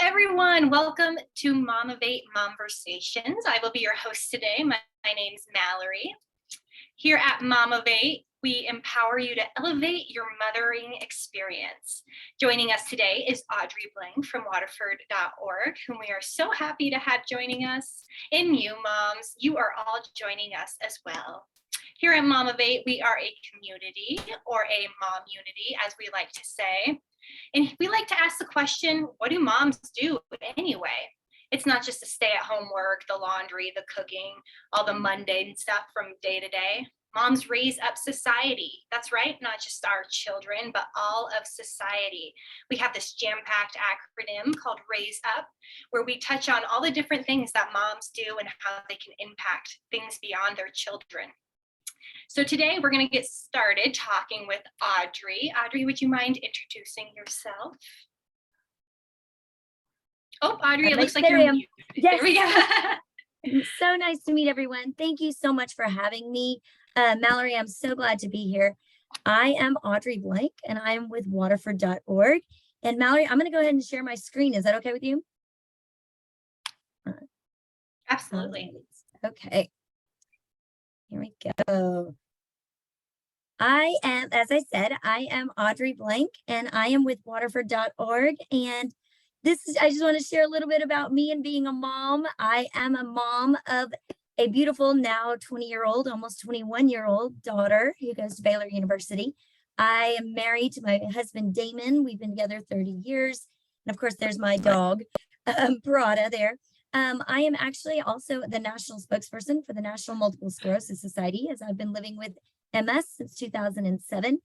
everyone. Welcome to Momversation Momversations. I will be your host today. My name's Mallory. Here at Momversation, we empower you to elevate your mothering experience. Joining us today is Audrey Blank from Waterford.org, whom we are so happy to have joining us. And you, moms, you are all joining us as well. Here at Momversation, we are a community, or a mom unity, as we like to say. And we like to ask the question, what do moms do anyway? It's not just the stay-at-home work, the laundry, the cooking, all the mundane stuff from day to day. Moms raise up society. That's right, not just our children, but all of society. We have this jam-packed acronym called Raise Up, where we touch on all the different things that moms do and how they can impact things beyond their children. So today we're going to get started talking with Audrey. Audrey, would you mind introducing yourself? Oh, Audrey, it looks like you're muted. Yes. There we go. So nice to meet everyone. Thank you so much for having me. Mallory, I'm so glad to be here. I am Audrey Blank and I am with Waterford.org. And Mallory, I'm going to go ahead and share my screen. Is that okay with you? Absolutely. Okay. Here we go. I am, as I said, I am Audrey Blank and I am with Waterford.org. And I just want to share a little bit about me and being a mom. I am a mom of a beautiful, now 20-year-old, almost 21-year-old daughter who goes to Baylor University. I am married to my husband, Damon. We've been together 30 years. And of course, there's my dog, Prada there. I am actually also the national spokesperson for the National Multiple Sclerosis Society, as I've been living with MS since 2007,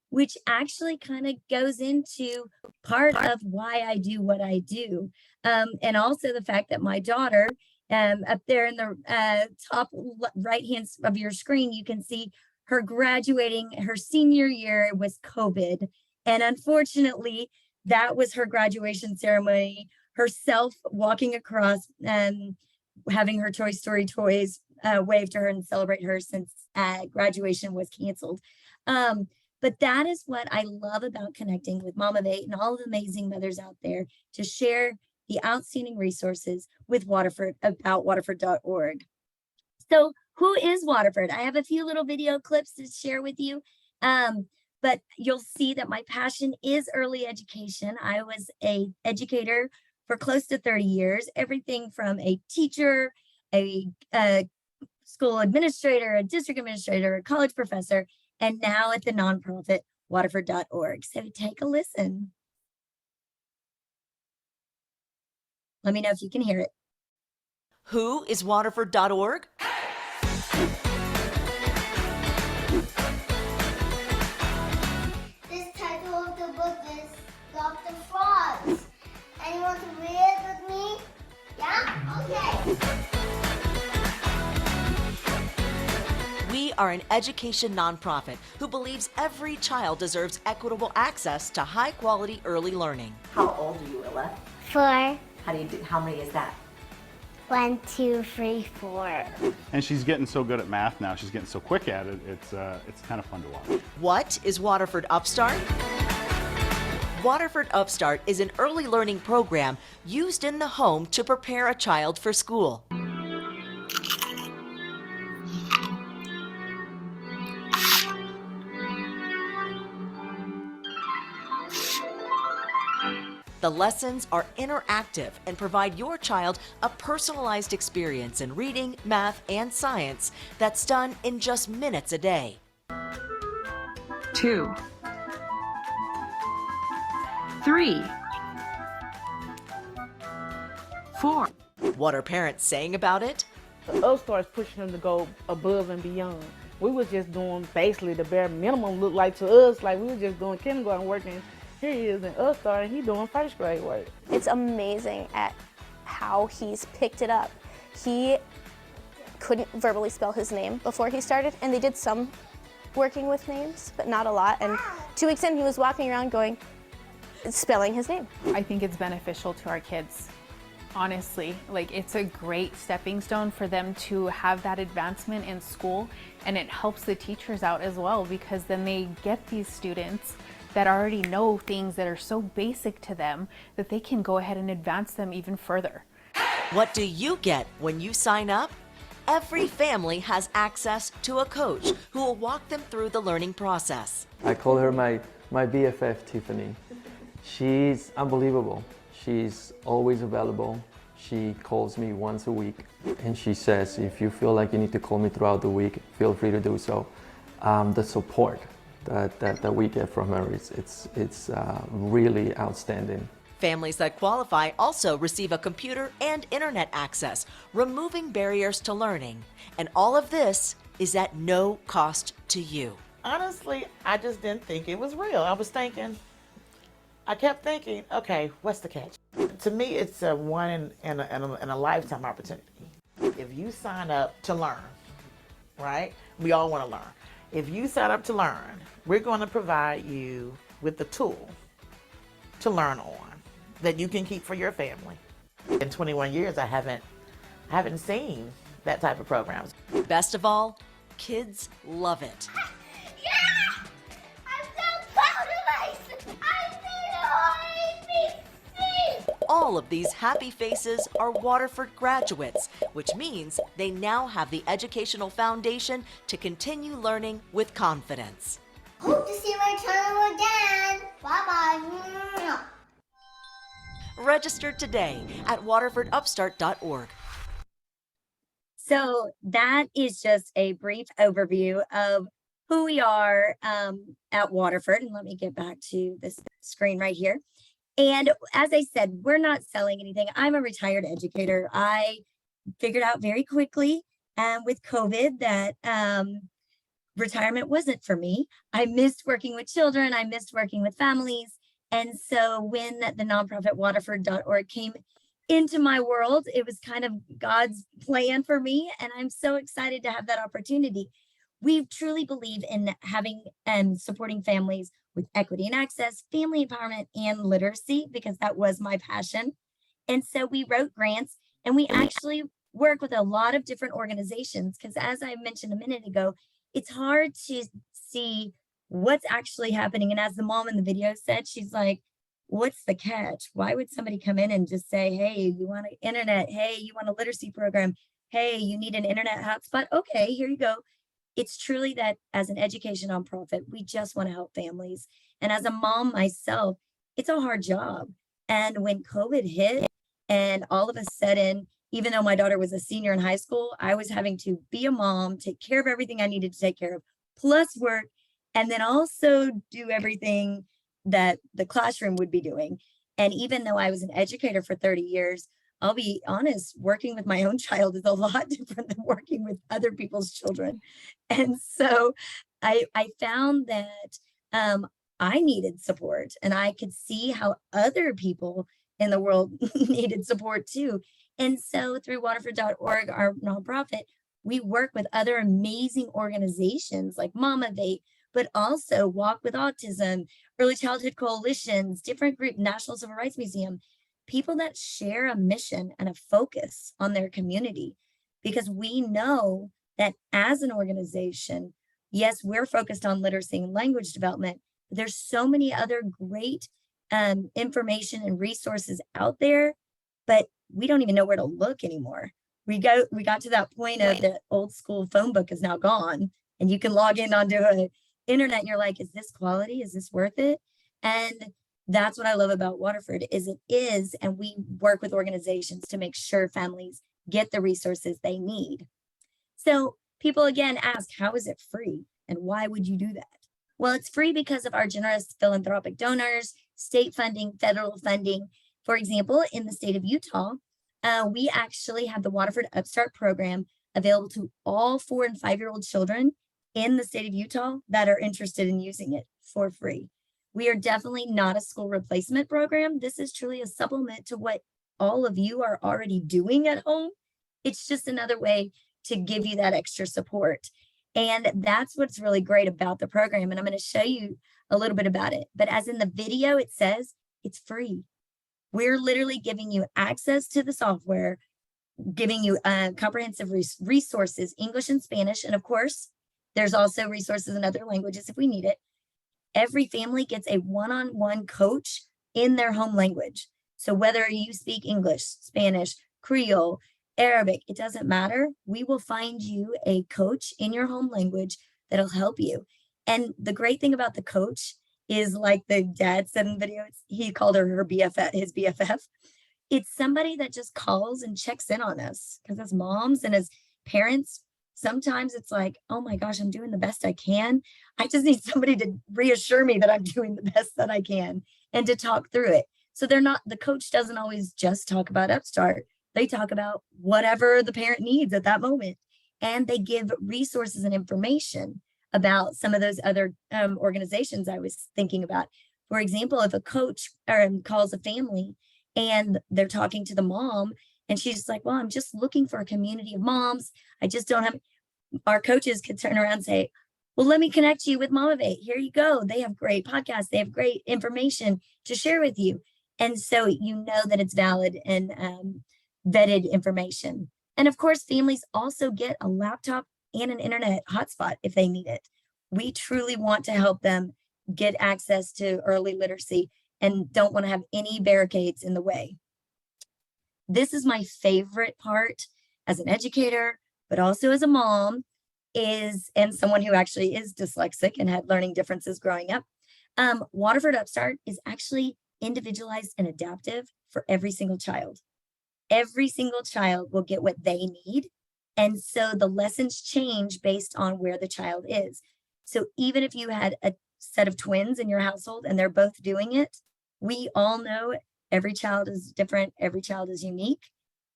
which actually kind of goes into part of why I do what I do. And also the fact that my daughter, up there in the top right hand of your screen, you can see her graduating. Her senior year was COVID. And unfortunately, that was her graduation ceremony, herself walking across and having her Toy Story toys wave to her and celebrate her since graduation was canceled. But that is what I love about connecting with Momversation and all the amazing mothers out there to share the outstanding resources with Waterford about Waterford.org. So who is Waterford? I have a few little video clips to share with you. But you'll see that my passion is early education. I was an educator for close to 30 years, everything from a teacher, a school administrator, a district administrator, a college professor, and now at the nonprofit Waterford.org. So take a listen. Let me know if you can hear it. Who is Waterford.org? This title of the book is Dr. Frogs. Anyone to read it with me? Yeah? Okay. We are an education nonprofit who believes every child deserves equitable access to high-quality early learning. How old are you, Ella? 4. How many is that? 1, 2, 3, 4. And she's getting so good at math now. She's getting so quick at it. It's kind of fun to watch. What is Waterford Upstart? Waterford Upstart is an early learning program used in the home to prepare a child for school. The lessons are interactive and provide your child a personalized experience in reading, math, and science that's done in just minutes a day. 2, 3, 4. What are parents saying about it? Upstart's pushing them to go above and beyond. We was just doing basically the bare minimum, looked like to us, like we was just doing kindergarten work, and here he is in Upstart and he's doing first grade work. It's amazing at how he's picked it up. He couldn't verbally spell his name before he started, and they did some working with names, but not a lot. And 2 weeks in, he was walking around spelling his name. I think it's beneficial to our kids. Honestly, like, it's a great stepping stone for them to have that advancement in school, and it helps the teachers out as well, because then they get these students that already know things that are so basic to them that they can go ahead and advance them even further. What do you get when you sign up? Every family has access to a coach who will walk them through the learning process. I call her my BFF, Tiffany. She's unbelievable. She's always available. She calls me once a week, and she says, if you feel like you need to call me throughout the week, feel free to do so. The support that we get from her, it's really outstanding. Families that qualify also receive a computer and internet access, removing barriers to learning. And all of this is at no cost to you. Honestly, I just didn't think it was real. I kept thinking, okay, what's the catch? To me, it's a one in a lifetime opportunity. If you sign up to learn, right? We all want to learn. If you sign up to learn, we're going to provide you with the tool to learn on that you can keep for your family. In 21 years, I haven't seen that type of programs. Best of all, kids love it. Yeah! I'm so proud of myself! I made an ABC! All of these happy faces are Waterford graduates, which means they now have the educational foundation to continue learning with confidence. Hope to see my channel again. Bye-bye. Register today at waterfordupstart.org. So that is just a brief overview of who we are at Waterford. And let me get back to this screen right here. And as I said, we're not selling anything. I'm a retired educator. I figured out very quickly with COVID that retirement wasn't for me. I missed working with children. I missed working with families. And so when the nonprofit waterford.org came into my world, it was kind of God's plan for me. And I'm so excited to have that opportunity. We truly believe in having and supporting families with equity and access, family empowerment, and literacy, because that was my passion. And so we wrote grants, and we actually work with a lot of different organizations, because as I mentioned a minute ago, it's hard to see what's actually happening. And as the mom in the video said, she's like, what's the catch? Why would somebody come in and just say, hey, you want an internet? Hey, you want a literacy program? Hey, you need an internet hotspot? Okay, here you go. It's truly that as an education nonprofit, we just want to help families. And as a mom myself, it's a hard job. And when COVID hit and all of a sudden, even though my daughter was a senior in high school, I was having to be a mom, take care of everything I needed to take care of, plus work, and then also do everything that the classroom would be doing. And even though I was an educator for 30 years, I'll be honest, working with my own child is a lot different than working with other people's children. And so I found that I needed support, and I could see how other people in the world needed support too. And so through waterford.org, our nonprofit, we work with other amazing organizations like Momversation, but also Walk with Autism, Early Childhood Coalitions, different group, National Civil Rights Museum, people that share a mission and a focus on their community. Because we know that as an organization, yes, we're focused on literacy and language development, but there's so many other great information and resources out there, but we don't even know where to look anymore. We got to that point of the old school phone book is now gone, and you can log in onto an internet and you're like, is this quality? Is this worth it? And that's what I love about Waterford is it is, and we work with organizations to make sure families get the resources they need. So people again ask, how is it free? And why would you do that? Well, it's free because of our generous philanthropic donors, state funding, federal funding. For example, in the state of Utah, we actually have the Waterford Upstart program available to all 4- and 5-year-old children in the state of Utah that are interested in using it for free. We are definitely not a school replacement program. This is truly a supplement to what all of you are already doing at home. It's just another way to give you that extra support. And that's what's really great about the program. And I'm going to show you a little bit about it. But as in the video, it says it's free. We're literally giving you access to the software, giving you comprehensive resources, English and Spanish. And of course, there's also resources in other languages if we need it. every family gets a one-on-one coach in their home language. So whether you speak English, Spanish, Creole, Arabic, it doesn't matter. We will find you a coach in your home language that'll help you. And the great thing about the coach is, like the dad said in the video, he called her BFF, his BFF. It's somebody that just calls and checks in on us, because as moms and as parents, sometimes it's like, oh my gosh, I'm doing the best I can. I just need somebody to reassure me that I'm doing the best that I can and to talk through it. So the coach doesn't always just talk about Upstart. They talk about whatever the parent needs at that moment. And they give resources and information about some of those other organizations I was thinking about. For example, if a coach calls a family and they're talking to the mom and she's just like, well, I'm just looking for a community of moms. I just don't have, our coaches could turn around and say, well, let me connect you with Momversation. Here you go. They have great podcasts. They have great information to share with you. And so you know that it's valid and vetted information. And of course, families also get a laptop and an internet hotspot if they need it. We truly want to help them get access to early literacy and don't want to have any barricades in the way. This is my favorite part as an educator, but also as a mom, and someone who actually is dyslexic and had learning differences growing up. Waterford Upstart is actually individualized and adaptive for every single child. Every single child will get what they need. And so the lessons change based on where the child is. So even if you had a set of twins in your household and they're both doing it, we all know every child is different, every child is unique.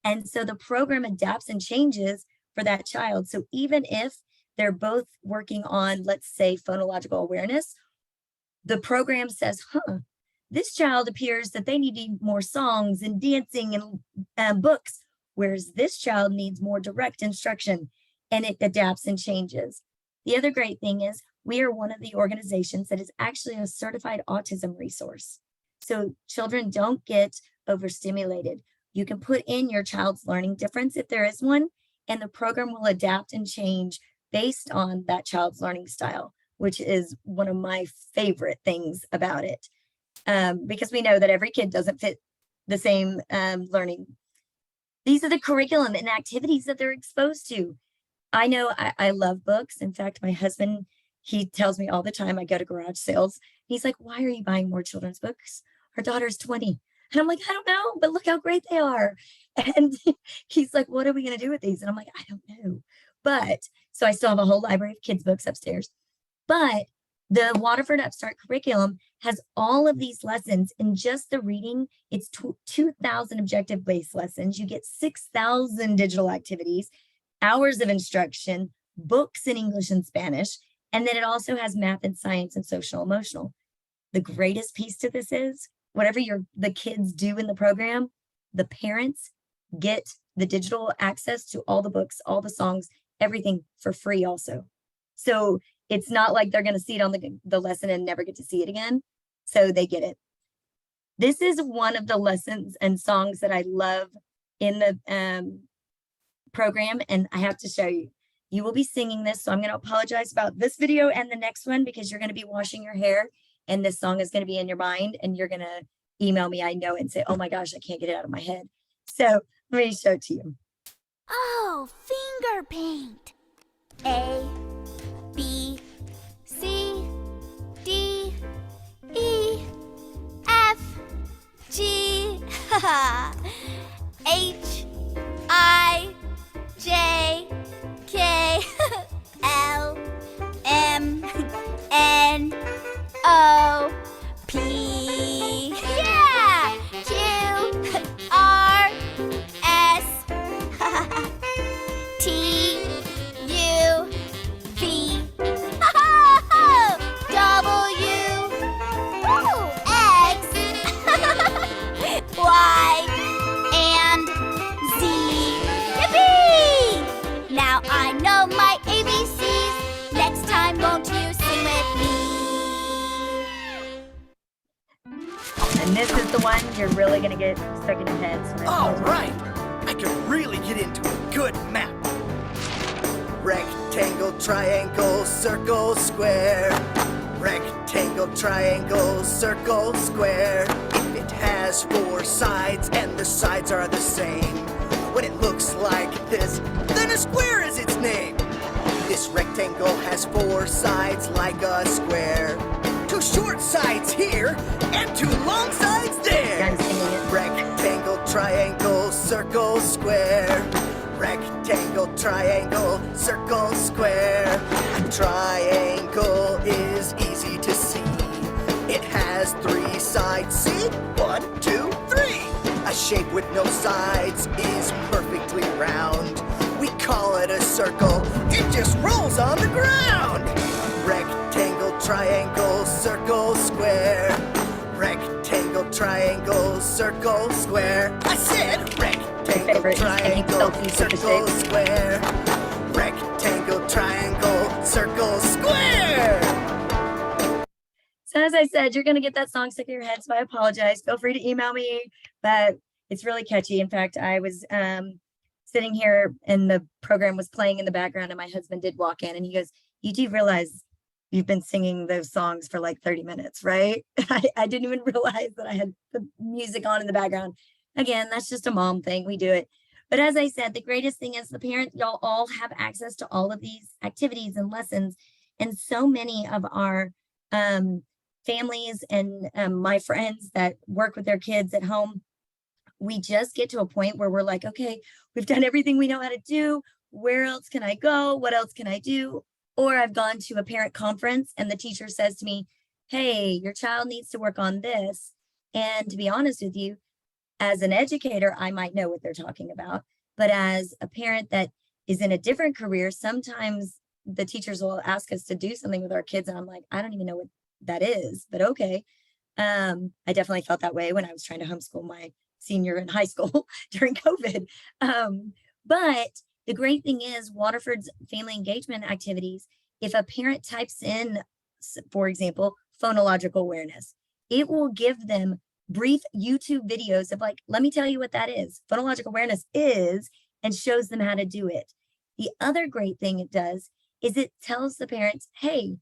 And so the program adapts and changes for that child. So even if they're both working on, let's say, phonological awareness, the program says, this child appears that they need more songs and dancing and books, whereas this child needs more direct instruction, and it adapts and changes. The other great thing is we are one of the organizations that is actually a certified autism resource. So children don't get overstimulated. You can put in your child's learning difference if there is one, and the program will adapt and change based on that child's learning style, which is one of my favorite things about it. Because we know that every kid doesn't fit the same learning. These are the curriculum and activities that they're exposed to. I know I love books. In fact, my husband, he tells me all the time, I go to garage sales. He's like, why are you buying more children's books? Our daughter's 20. And I'm like, I don't know, but look how great they are. And he's like, what are we going to do with these? And I'm like, I don't know. But so I still have a whole library of kids' books upstairs. But the Waterford Upstart curriculum has all of these lessons in just the reading. It's 2,000 objective-based lessons. You get 6,000 digital activities, hours of instruction, books in English and Spanish, and then it also has math and science and social emotional. The greatest piece to this is whatever the kids do in the program, the parents get the digital access to all the books, all the songs, everything for free also. So it's not like they're going to see it on the lesson and never get to see it again. So they get it. This is one of the lessons and songs that I love in the program. And I have to show you. You will be singing this. So I'm going to apologize about this video and the next one because you're going to be washing your hair and this song is going to be in your mind and you're going to email me, I know, and say, oh my gosh, I can't get it out of my head. So let me show it to you. Oh, finger paint. A, B, C, D, E, F, G, H, I, J, K, L, M, N, O, P, yeah, Q, R, S, T, U, V, W, X, Y, and Z. Yippee! Now I know my ABCs. Next time, won't you sing with me? And this is the one you're really going to get stuck in your head. So all right, I can really get into a good map. Rectangle, triangle, circle, square. Rectangle, triangle, circle, square. If it has 4 sides and the sides are the same, when it looks like this, then a square is its name. This rectangle has 4 sides like a square. 2 short sides here and 2 long sides there. Rectangle, triangle, circle, square. Rectangle, triangle, circle, square. A triangle is easy to see. It has 3 sides, see? 1, 2, 3. A shape with no sides is perfectly round. We call it a circle, it just rolls on the ground. Rectangle, triangle, circle, square. Rectangle, triangle, circle, square. I said rectangle, triangle, circle, square. Rectangle, triangle, circle, square. So as I said, you're going to get that song stuck in your head, so I apologize. Feel free to email me, but it's really catchy. In fact, I was sitting here and the program was playing in the background and my husband did walk in and he goes, "You do realize you've been singing those songs for like 30 minutes, right?" I didn't even realize that I had the music on in the background. Again, that's just a mom thing. We do it. But as I said, the greatest thing is the parent, y'all all have access to all of these activities and lessons. And so many of our families and my friends that work with their kids at home, we just get to a point where we're like, okay, we've done everything we know how to do. Where else can I go? What else can I do? Or I've gone to a parent conference and the teacher says to me, "Hey, your child needs to work on this." And to be honest with you, as an educator, I might know what they're talking about. But as a parent that is in a different career, sometimes the teachers will ask us to do something with our kids. And I'm like, I don't even know what that is, but okay. I definitely felt that way when I was trying to homeschool my senior in high school during COVID. But the great thing is Waterford's family engagement activities, if a parent types in, for example, phonological awareness, it will give them brief YouTube videos of like, let me tell you what that is. Phonological awareness is, and shows them how to do it. The other great thing it does is it tells the parents, hey,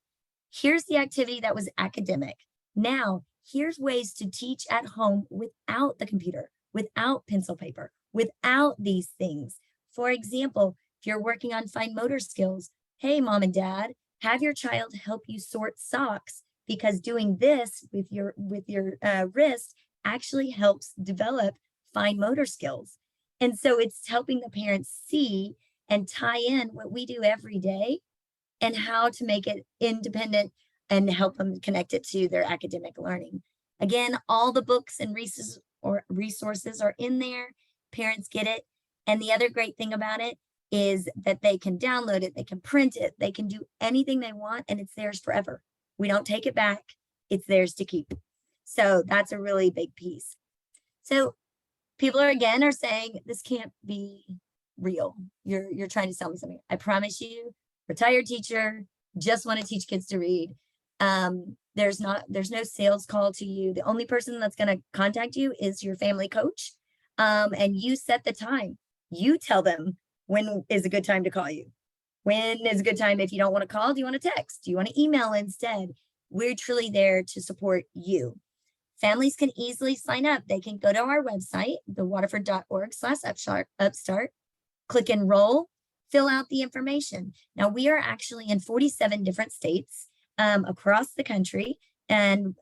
here's the activity that was academic. Now, here's ways to teach at home without the computer, without pencil paper, without these things. For example, if you're working on fine motor skills, hey, mom and dad, have your child help you sort socks, because doing this with your wrist actually helps develop fine motor skills. And so it's helping the parents see and tie in what we do every day and how to make it independent and help them connect it to their academic learning. Again, all the books and resources are in there. Parents get it. And the other great thing about it is that they can download it, they can print it, they can do anything they want, and it's theirs forever. We don't take it back. It's theirs to keep. So that's a really big piece. So people are saying this can't be real. You're trying to sell me something. I promise you, retired teacher, just want to teach kids to read. There's no sales call to you. The only person that's going to contact you is your family coach. And you set the time. You tell them when is a good time to call you. When is a good time? If you don't want to call, do you want to text? Do you want to email instead? We're truly there to support you. Families can easily sign up. They can go to our website, thewaterford.org/upstart, click enroll, fill out the information. Now, we are actually in 47 different states across the country, and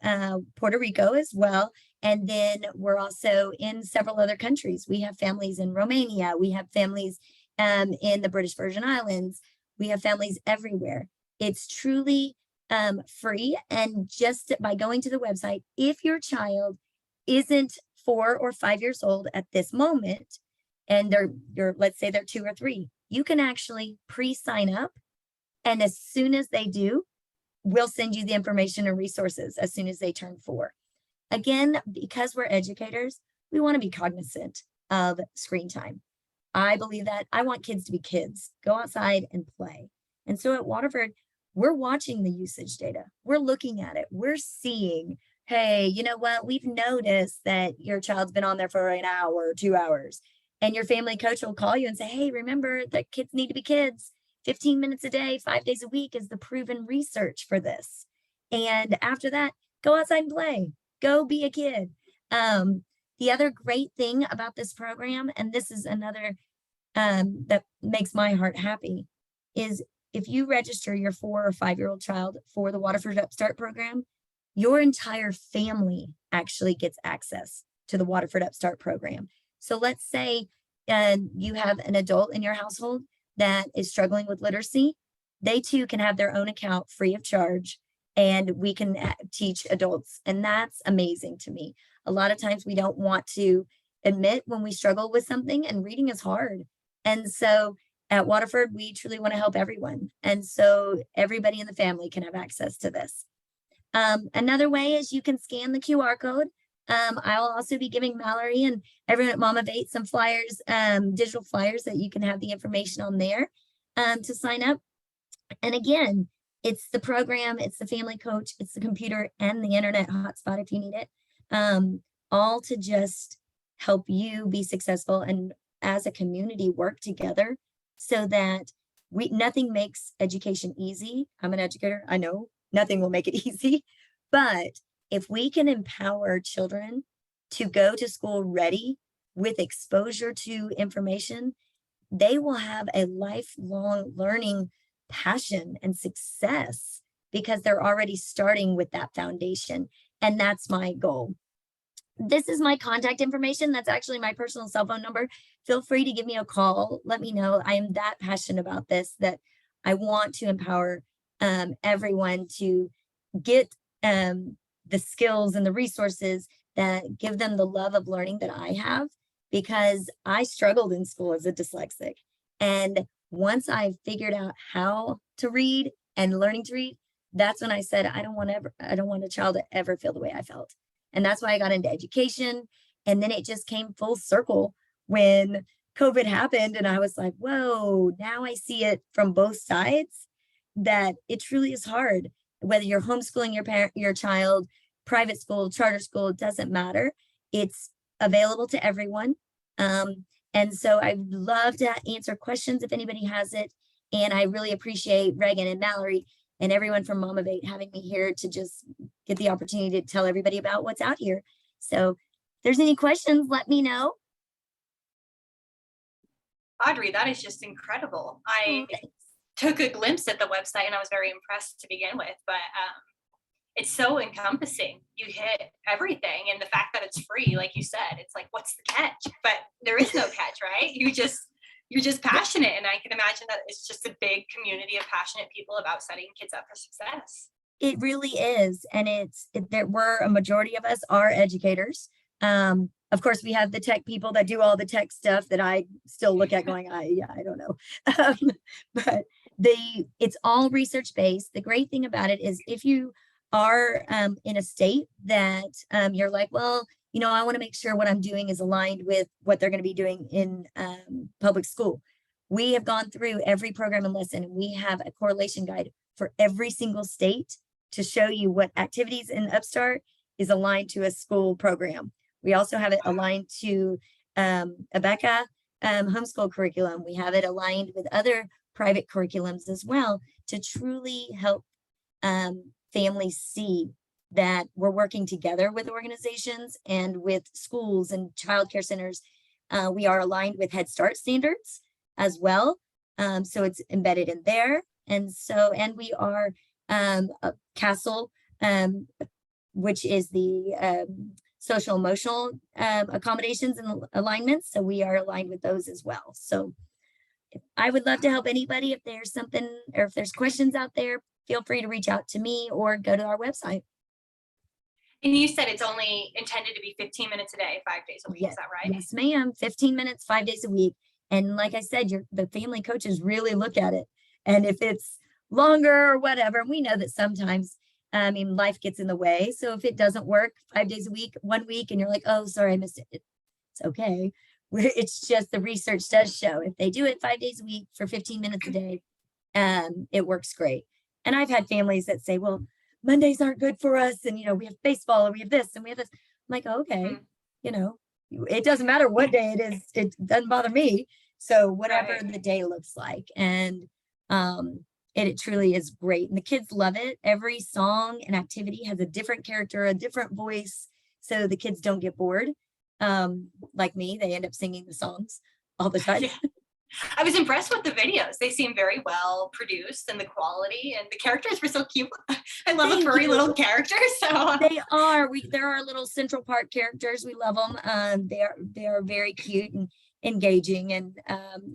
Puerto Rico as well. And then we're also in several other countries. We have families in Romania. We have families in the British Virgin Islands. We have families everywhere. It's truly free. And just by going to the website, if your child isn't 4 or 5 years old at this moment, and let's say they're 2 or 3, you can actually pre-sign up. And as soon as they do, we'll send you the information and resources as soon as they turn 4. Again, because we're educators, we want to be cognizant of screen time. I believe that I want kids to be kids, go outside and play. And so at Waterford, we're watching the usage data. We're looking at it. We're seeing, hey, you know what? We've noticed that your child's been on there for an hour or 2 hours. And your family coach will call you and say, hey, remember that kids need to be kids. 15 minutes a day, 5 days a week is the proven research for this. And after that, go outside and play, go be a kid. The other great thing about this program, and this is another that makes my heart happy, is if you register your 4 or 5-year-old child for the Waterford Upstart program, your entire family actually gets access to the Waterford Upstart program. So let's say you have an adult in your household that is struggling with literacy. They too can have their own account free of charge, and we can teach adults. And that's amazing to me. A lot of times we don't want to admit when we struggle with something, and reading is hard. And so at Waterford, we truly want to help everyone. And so everybody in the family can have access to this. Another way is you can scan the QR code. I'll also be giving Mallory and everyone at Momversation some flyers, digital flyers that you can have the information on there to sign up. And again, it's the program, it's the family coach, it's the computer and the internet hotspot if you need it, all to just help you be successful and as a community work together so that nothing makes education easy. I'm an educator, I know nothing will make it easy, but if we can empower children to go to school ready with exposure to information, they will have a lifelong learning passion and success because they're already starting with that foundation. And that's my goal. This is my contact information. That's actually my personal cell phone number. Feel free to give me a call. Let me know. I am that passionate about this that I want to empower everyone to get the skills and the resources that give them the love of learning that I have, because I struggled in school as a dyslexic. And once I figured out how to read and learning to read, that's when I said, I don't want a child to ever feel the way I felt. And that's why I got into education. And then it just came full circle when COVID happened. And I was like, whoa, now I see it from both sides, that it truly is hard, whether you're homeschooling your child, private school, charter school, it doesn't matter. It's available to everyone. And so I'd love to answer questions if anybody has it. And I really appreciate Reagan and Mallory and everyone from Momversation having me here to just get the opportunity to tell everybody about what's out here. So if there's any questions, let me know. Audrey, that is just incredible. I took a glimpse at the website and I was very impressed to begin with, but it's so encompassing. You hit everything, and the fact that it's free, like you said, it's like, what's the catch? But there is no catch, right? You're just passionate, and I can imagine that it's just a big community of passionate people about setting kids up for success. It really is, and there were a majority of us are educators. Of course, we have the tech people that do all the tech stuff that I still look at going, I don't know. But it's all research based. The great thing about it is if you are in a state that you're like, well, I want to make sure what I'm doing is aligned with what they're going to be doing in public school. We have gone through every program and lesson, and we have a correlation guide for every single state to show you what activities in Upstart is aligned to a school program. We also have it aligned to a Becca homeschool curriculum. We have it aligned with other private curriculums as well to truly help families see that we're working together with organizations and with schools and childcare centers. We are aligned with Head Start standards as well. So it's embedded in there. And we are CASEL, which is the social emotional accommodations and alignments. So we are aligned with those as well. So I would love to help anybody. If there's something or if there's questions out there, feel free to reach out to me or go to our website. And you said it's only intended to be 15 minutes a day, 5 days a week. Yes, is that right? Yes, ma'am. 15 minutes, 5 days a week. And like I said, the family coaches really look at it. And if it's longer or whatever, we know that sometimes, life gets in the way. So if it doesn't work 5 days a week, 1 week, and you're like, oh, sorry, I missed it. It's okay. It's just the research does show if they do it 5 days a week for 15 minutes a day, it works great. And I've had families that say, well, Mondays aren't good for us. And, we have baseball and we have this and we have this. I'm like, okay, it doesn't matter what day it is. It doesn't bother me. So whatever the day looks like. And it truly is great. And the kids love it. Every song and activity has a different character, a different voice. So the kids don't get bored. Like me, they end up singing the songs all the time. Yeah. I was impressed with the videos. They seem very well produced, and the quality, and the characters were so cute. I love a furry little character. So they are. They're our little Central Park characters. We love them. They are very cute and engaging, and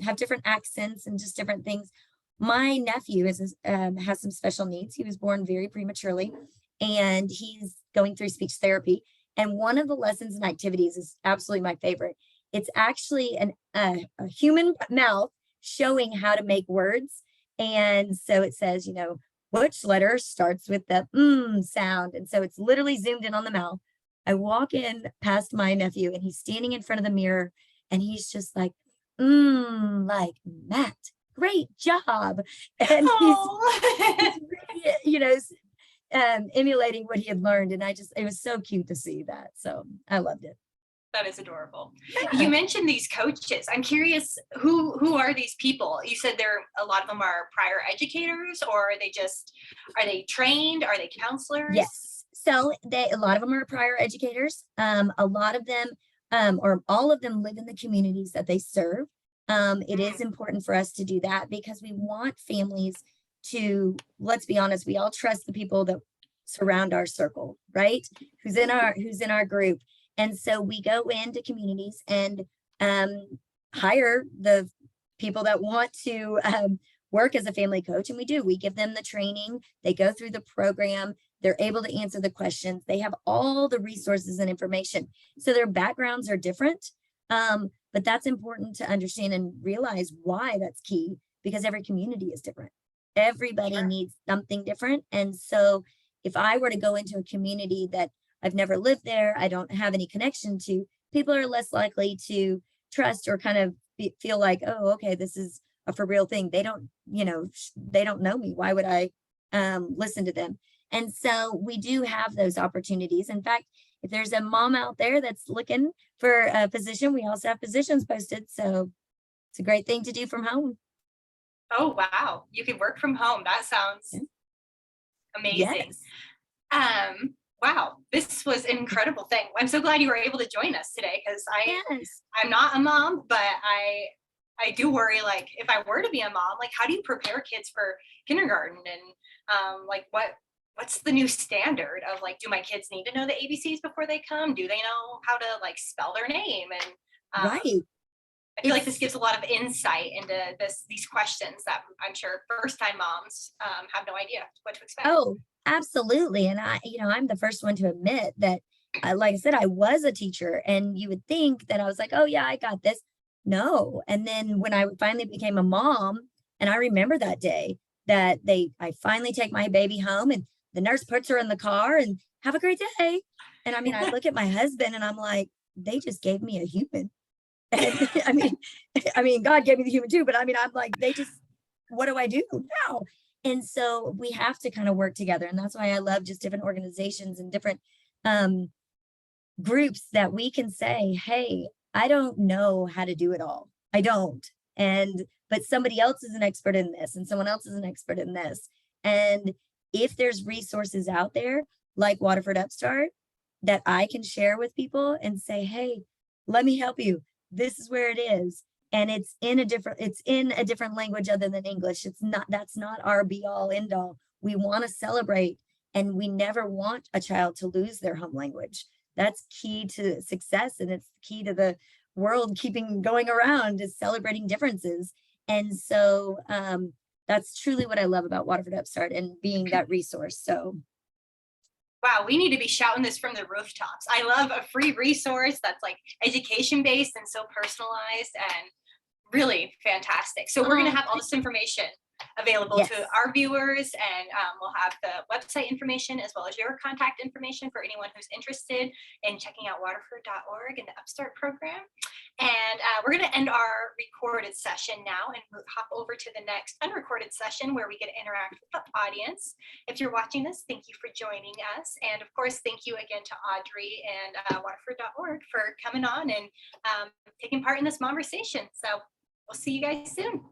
have different accents and just different things. My nephew has some special needs. He was born very prematurely, and he's going through speech therapy. And one of the lessons and activities is absolutely my favorite. It's actually a human mouth showing how to make words. And so it says, you know, which letter starts with the sound. And so it's literally zoomed in on the mouth. I walk in past my nephew and he's standing in front of the mirror and he's just like, like Matt, great job. And he's you know, emulating what he had learned. And it was so cute to see that. So I loved it. That is adorable. You mentioned these coaches. I'm curious, who are these people? You said a lot of them are prior educators, or are they trained? Are they counselors? Yes. So a lot of them are prior educators. A lot of them, or all of them, live in the communities that they serve. It is important for us to do that because we want families to, let's be honest, we all trust the people that surround our circle, right? Who's in our group. And so we go into communities and hire the people that want to work as a family coach. And we give them the training. They go through the program. They're able to answer the questions. They have all the resources and information. So their backgrounds are different. But that's important to understand and realize why that's key, because every community is different. Everybody needs something different. And so if I were to go into a community that I've never lived there, I don't have any connection to, people are less likely to trust or kind of feel like, oh, okay, this is a for real thing. They don't, they don't know me. Why would I listen to them? And so we do have those opportunities. In fact, if there's a mom out there that's looking for a position, we also have positions posted. So it's a great thing to do from home. Oh, wow. You can work from home. That sounds amazing. Yes. Wow, this was an incredible thing. I'm so glad you were able to join us today, because I'm not a mom, but I do worry, like, if I were to be a mom, like, how do you prepare kids for kindergarten? And like, what's the new standard of, like, do my kids need to know the ABCs before they come? Do they know how to, like, spell their name? And right. I feel like this gives a lot of insight into these questions that I'm sure first-time moms have no idea what to expect. Oh, absolutely. And I'm the first one to admit that, like I said, I was a teacher, and you would think that I was like, oh yeah, I got this. No. And then when I finally became a mom, and I remember that day that I finally take my baby home and the nurse puts her in the car and have a great day. And I mean, I look at my husband and I'm like, they just gave me a human. And I mean, God gave me the human too, but I mean, I'm like, what do I do now? And so we have to kind of work together. And that's why I love just different organizations and different groups that we can say, hey, I don't know how to do it all. I don't. But somebody else is an expert in this, and someone else is an expert in this. And if there's resources out there like Waterford Upstart that I can share with people and say, hey, let me help you. This is where it is. And it's in a different language other than English. That's not our be all end all. We want to celebrate, and we never want a child to lose their home language. That's key to success, and it's key to the world keeping going around, is celebrating differences. And so that's truly what I love about Waterford Upstart and being that resource. So wow, we need to be shouting this from the rooftops. I love a free resource that's like education based and so personalized and really fantastic. So we're going to have all this information available to our viewers, and we'll have the website information as well as your contact information for anyone who's interested in checking out waterford.org and the Upstart program. And we're going to end our recorded session now and hop over to the next unrecorded session where we get to interact with the audience. If you're watching this, thank you for joining us. And of course, thank you again to Audrey and waterford.org for coming on and taking part in this Momversation. So we'll see you guys soon.